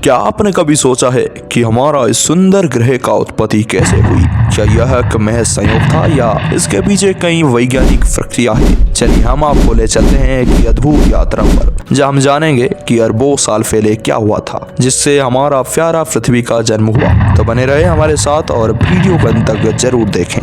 क्या आपने कभी सोचा है कि हमारा इस सुंदर ग्रह का उत्पत्ति कैसे हुई? क्या यह एक महज संयोग था या इसके पीछे कई वैज्ञानिक प्रक्रिया है? चलिए हम आपको ले चलते हैं एक अद्भुत यात्रा पर, जहाँ हम जानेंगे कि अरबों साल पहले क्या हुआ था जिससे हमारा प्यारा पृथ्वी का जन्म हुआ। तो बने रहे हमारे साथ और वीडियो को अंत तक जरूर देखें।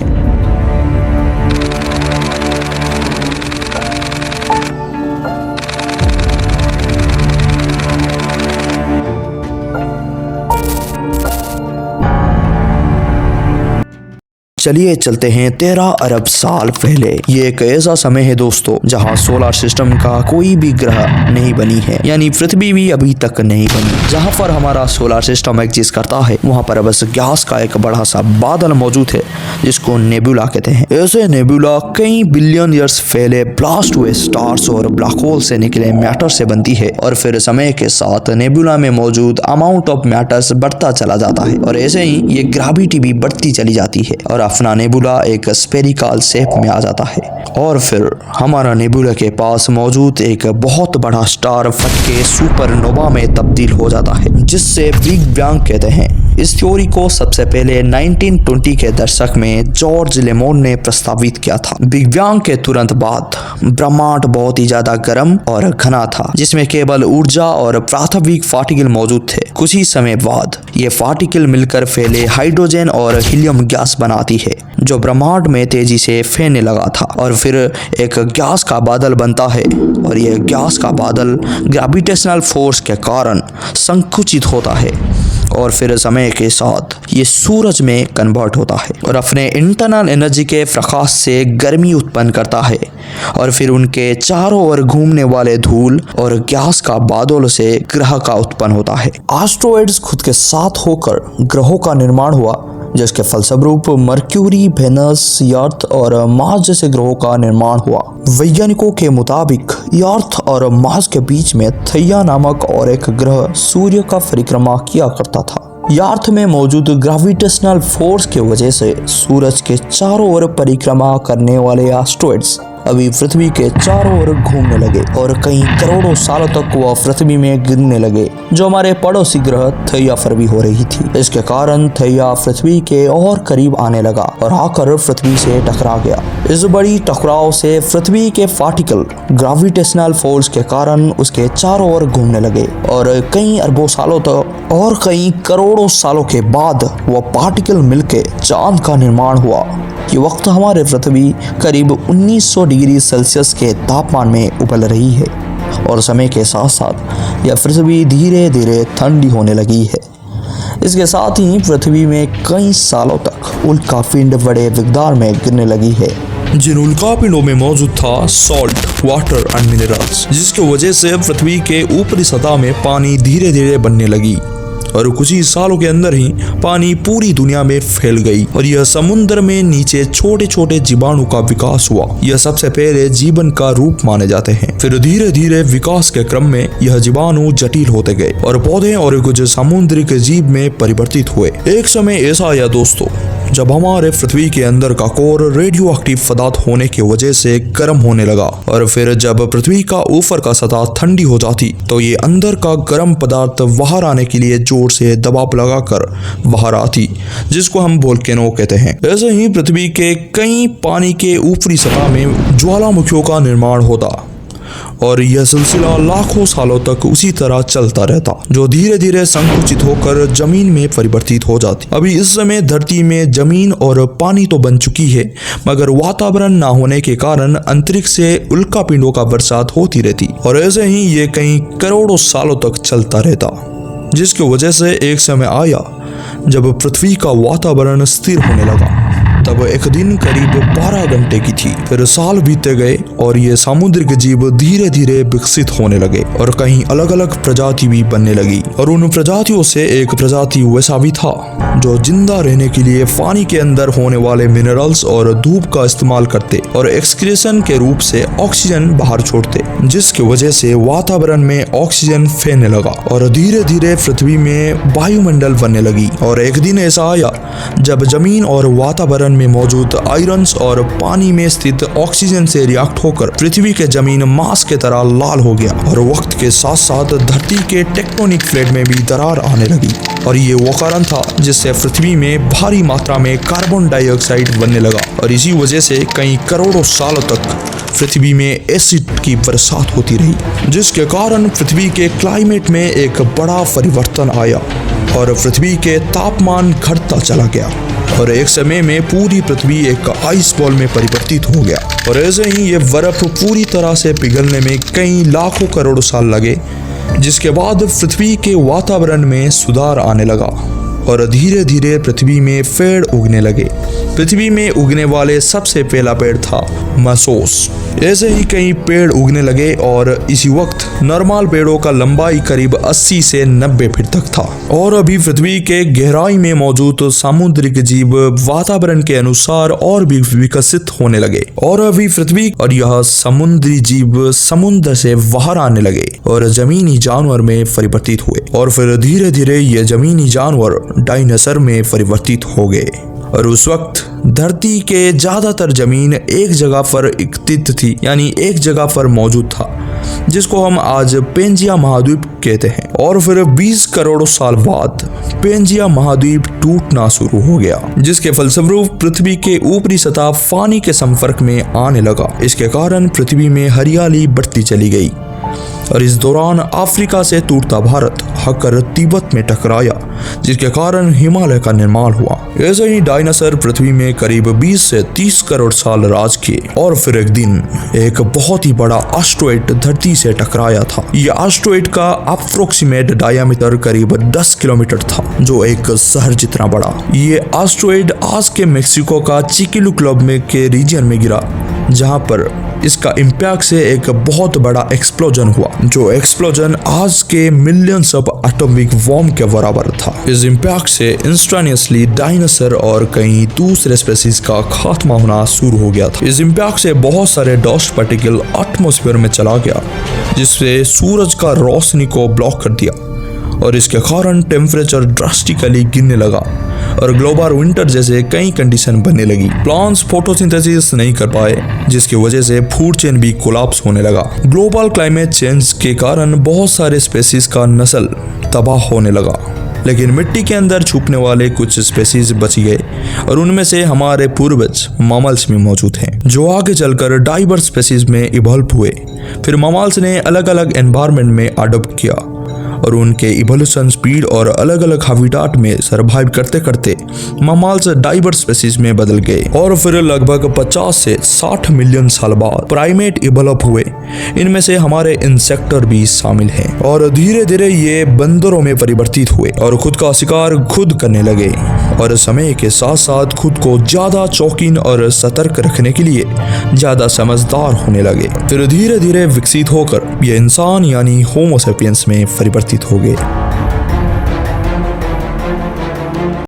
चलिए चलते हैं 13 अरब साल पहले। ये एक ऐसा समय है दोस्तों जहां सोलर सिस्टम का कोई भी ग्रह नहीं बनी है, यानी पृथ्वी भी अभी तक नहीं बनी। जहां पर हमारा सोलर सिस्टम एग्जिस्ट करता है वहां पर बस गैस का एक बड़ा सा बादल मौजूद है जिसको नेबुला कहते हैं। ऐसे नेबुला कई बिलियन ईयर्स पहले ब्लास्ट हुए स्टार्स और ब्लैक होल से निकले मैटर से बनती है और फिर समय के साथ नेबुला में मौजूद अमाउंट ऑफ मैटर्स बढ़ता चला जाता है और ऐसे ही ये ग्रेविटी भी बढ़ती चली जाती है और अपना नेबुला एक स्फेरिकल शेप में आ जाता है। और फिर हमारा नेबुला के पास मौजूद एक बहुत बड़ा स्टार फट के सुपरनोवा में तब्दील हो जाता है जिससे बिग बैंग कहते हैं। इस थ्योरी को सबसे पहले 1920 के दशक में जॉर्ज लेमोन ने प्रस्तावित किया था। बिग बैंग के तुरंत बाद ब्रह्मांड बहुत ही ज्यादा गर्म और घना था जिसमें केवल ऊर्जा और प्राथमिक पार्टिकल मौजूद थे। कुछ ही समय बाद ये पार्टिकल मिलकर फैले हाइड्रोजन और हीलियम गैस बनाती है जो ब्रह्मांड में तेजी से फैलने लगा था और फिर एक गैस का बादल बनता है और यह गैस का बादल ग्रेविटेशनल फोर्स के कारण संकुचित होता है और फिर समय के साथ ये सूरज में कन्वर्ट होता है और अपने इंटरनल एनर्जी के प्रकाश से गर्मी उत्पन्न करता है और फिर उनके चारों ओर घूमने वाले धूल और गैस का बादल से ग्रह का उत्पन्न होता है। एस्ट्रॉइड्स खुद के साथ होकर ग्रहों का निर्माण हुआ जिसके फलस्वरूप मर्क्यूरी, वेनस, अर्थ और मार्स जैसे ग्रहों का निर्माण हुआ। वैज्ञानिकों के मुताबिक अर्थ और मार्स के बीच में थैया नामक और एक ग्रह सूर्य का परिक्रमा किया करता था। अर्थ में मौजूद ग्रेविटेशनल फोर्स की वजह से सूरज के चारों ओर परिक्रमा करने वाले एस्ट्रॉइड्स अभी पृथ्वी के चारों ओर घूमने लगे और कई करोड़ों सालों तक वह पृथ्वी में गिरने लगे जो हमारे पड़ोसी ग्रह थैया पर भी हो रही थी। इसके कारण थैया पृथ्वी के और करीब आने लगा और आकर पृथ्वी से टकरा गया। इस बड़ी टकराव से पृथ्वी के पार्टिकल ग्रेविटेशनल फोर्स के कारण उसके चारों ओर घूमने लगे और कई अरबों सालों तक और कई करोड़ों सालों के बाद वह पार्टिकल मिलके चांद का निर्माण हुआ। ये वक्त हमारे पृथ्वी करीब 1900 डिग्री सेल्सियस के तापमान में उबल रही है और समय के साथ साथ यह पृथ्वी धीरे धीरे ठंडी होने लगी है। इसके साथ ही पृथ्वी में कई सालों तक उल्का पिंड बड़े मिकदार में गिरने लगी है जिन उल्का पिंडों में मौजूद था सॉल्ट, वाटर एंड मिनरल्स, जिसकी वजह से पृथ्वी के ऊपरी सतह में पानी धीरे धीरे बनने लगी और कुछ ही सालों के अंदर ही पानी पूरी दुनिया में फैल गई और यह समुद्र में नीचे छोटे छोटे जीवाणु का विकास हुआ। यह सबसे पहले जीवन का रूप माने जाते हैं। फिर धीरे धीरे विकास के क्रम में यह जीवाणु जटिल होते गए और पौधे और कुछ समुद्रिक जीव में परिवर्तित हुए। एक समय ऐसा आया दोस्तों जब हमारे पृथ्वी के अंदर का कोर रेडियो एक्टिव पदार्थ होने की वजह से गर्म होने लगा और फिर जब पृथ्वी का ऊपर का सतह ठंडी हो जाती तो ये अंदर का गर्म पदार्थ बाहर आने के लिए जोर से दबाव लगाकर बाहर आती जिसको हम वोल्केनो कहते हैं। ऐसे ही पृथ्वी के कई पानी के ऊपरी सतह में ज्वालामुखियों का निर्माण होता और यह सिलसिला लाखों सालों तक उसी तरह चलता रहता जो धीरे धीरे संकुचित होकर जमीन में परिवर्तित हो जाती। अभी इस समय धरती में जमीन और पानी तो बन चुकी है मगर वातावरण ना होने के कारण अंतरिक्ष से उल्का पिंडों का बरसात होती रहती और ऐसे ही ये कई करोड़ों सालों तक चलता रहता जिसकी वजह से एक समय आया जब पृथ्वी का वातावरण स्थिर होने लगा। तब एक दिन करीब 12 घंटे की थी। फिर साल बीते गए और ये समुद्रिक जीव धीरे धीरे विकसित होने लगे और कहीं अलग अलग प्रजाति भी बनने लगी और उन प्रजातियों से एक प्रजाति वैसा भी था जो जिंदा रहने के लिए पानी के अंदर होने वाले मिनरल्स और धूप का इस्तेमाल करते और एक्सक्रीशन के रूप से ऑक्सीजन बाहर छोड़ते जिसकी वजह से वातावरण में ऑक्सीजन फैलने लगा और धीरे धीरे पृथ्वी में वायुमंडल बनने लगी। और एक दिन ऐसा आया जब जमीन और वातावरण में मौजूद आयरन और पानी में स्थित ऑक्सीजन से रिएक्ट होकर पृथ्वी के जमीन मांस के तरह लाल हो गया और वक्त के साथ साथ धरती के टेक्टोनिक प्लेट में भी दरार आने लगी। और ये वो कारण था जिससे पृथ्वी में भारी मात्रा में कार्बन डाइऑक्साइड बनने लगा और इसी वजह से कई करोड़ों सालों तक पृथ्वी में एसिड की बरसात होती रही, जिसके कारण पृथ्वी के क्लाइमेट में एक बड़ा परिवर्तन आया और पृथ्वी के तापमान घटता चला गया और एक समय में पूरी पृथ्वी एक आइस बॉल में परिवर्तित हो गया। और ऐसे ही ये बर्फ पूरी तरह से पिघलने में कई लाखों करोड़ साल लगे, जिसके बाद पृथ्वी के वातावरण में सुधार आने लगा और धीरे धीरे पृथ्वी में पेड़ उगने लगे। पृथ्वी में उगने वाले सबसे पहला पेड़ था मसोस। ऐसे ही कई पेड़ उगने लगे और इसी वक्त नॉर्मल पेड़ों का लंबाई करीब 80 से 90 फीट तक था। और अभी पृथ्वी के गहराई में मौजूद सामुद्रिक जीव वातावरण के अनुसार और भी विकसित होने लगे और अभी पृथ्वी और यह समुद्री जीव समुद्र से बाहर आने लगे और जमीनी जानवर में परिवर्तित हुए और फिर धीरे धीरे ये जमीनी जानवर डायनासोर में परिवर्तित हो गए। और उस वक्त धरती के ज्यादातर जमीन एक जगह पर स्थित थी, यानी एक जगह पर मौजूद था, जिसको हम आज पेंजिया महाद्वीप कहते हैं। और फिर 20 करोड़ साल बाद पेंजिया महाद्वीप टूटना शुरू हो गया, जिसके फलस्वरूप पृथ्वी के ऊपरी सतह पानी के संपर्क में आने लगा। इसके कारण पृथ्वी में हरियाली बढ़ती चली गई और इस दौरान अफ्रीका से टूटता भारत आकर तिब्बत में टकराया, जिसके कारण हिमालय का निर्माण हुआ। ऐसे ही डायनासोर पृथ्वी में करीब 20 से 30 करोड़ साल राज किए और फिर एक दिन एक बहुत ही बड़ा एस्टेरॉयड धरती से टकराया था। यह एस्टेरॉयड का अप्रोक्सीमेट डायमीटर करीब 10 किलोमीटर था, जो एक शहर जितना बड़ा। ये एस्टेरॉयड आज के मेक्सिको का चिकिलुक्लब में के रीजन में गिरा, जहां पर इसका इम्पैक्ट से एक बहुत बड़ा एक्सप्लोजन हुआ, जो एक्सप्लोजन आज के मिलियंस ऑफ एटॉमिक बॉम्ब के बराबर था। इस इम्पैक्ट से इंस्टेंटेनियसली डायनासोर और कई दूसरे स्पीशीज का खात्मा होना शुरू हो गया था। इस इम्पैक्ट से बहुत सारे डस्ट पार्टिकल एटमॉस्फेयर में चला गया, जिससे सूरज का रोशनी को ब्लॉक कर दिया और इसके कारण टेम्परेचर ड्रास्टिकली गिरने लगा और ग्लोबल विंटर जैसे कई कंडीशन बनने लगी। प्लांट्स फोटोसिंथेसिस नहीं कर पाए, जिसकी वजह से फूड चेन भी कोलैप्स होने लगा। ग्लोबल क्लाइमेट चेंज के कारण बहुत सारे स्पीशीज का नस्ल तबाह होने लगा, लेकिन मिट्टी के अंदर छुपने वाले कुछ स्पीशीज बच गए और उनमें से हमारे पूर्वज मैमल्स में मौजूद हैं, जो आगे चलकर डाइवर्स स्पीशीज में इवॉल्व हुए। फिर मैमल्स ने अलग अलग एनवायरनमेंट में अडॉप्ट किया और उनके इवोल्यूशन स्पीड और अलग अलग हैबिटेट में सर्वाइव करते करते मैमल्स डाइवर्स स्पीशीज में बदल गए और फिर लगभग 50 से 60 मिलियन साल बाद प्राइमेट इवॉल्व हुए। इनमें से हमारे इंसेक्टर भी शामिल हैं और धीरे धीरे ये बंदरों में परिवर्तित हुए और खुद का शिकार खुद करने लगे और समय के साथ साथ खुद को ज्यादा चौकीन और सतर्क रखने के लिए ज्यादा समझदार होने लगे। फिर धीरे धीरे विकसित होकर ये इंसान यानी होमो सेपियंस में परिवर्तित हो गए।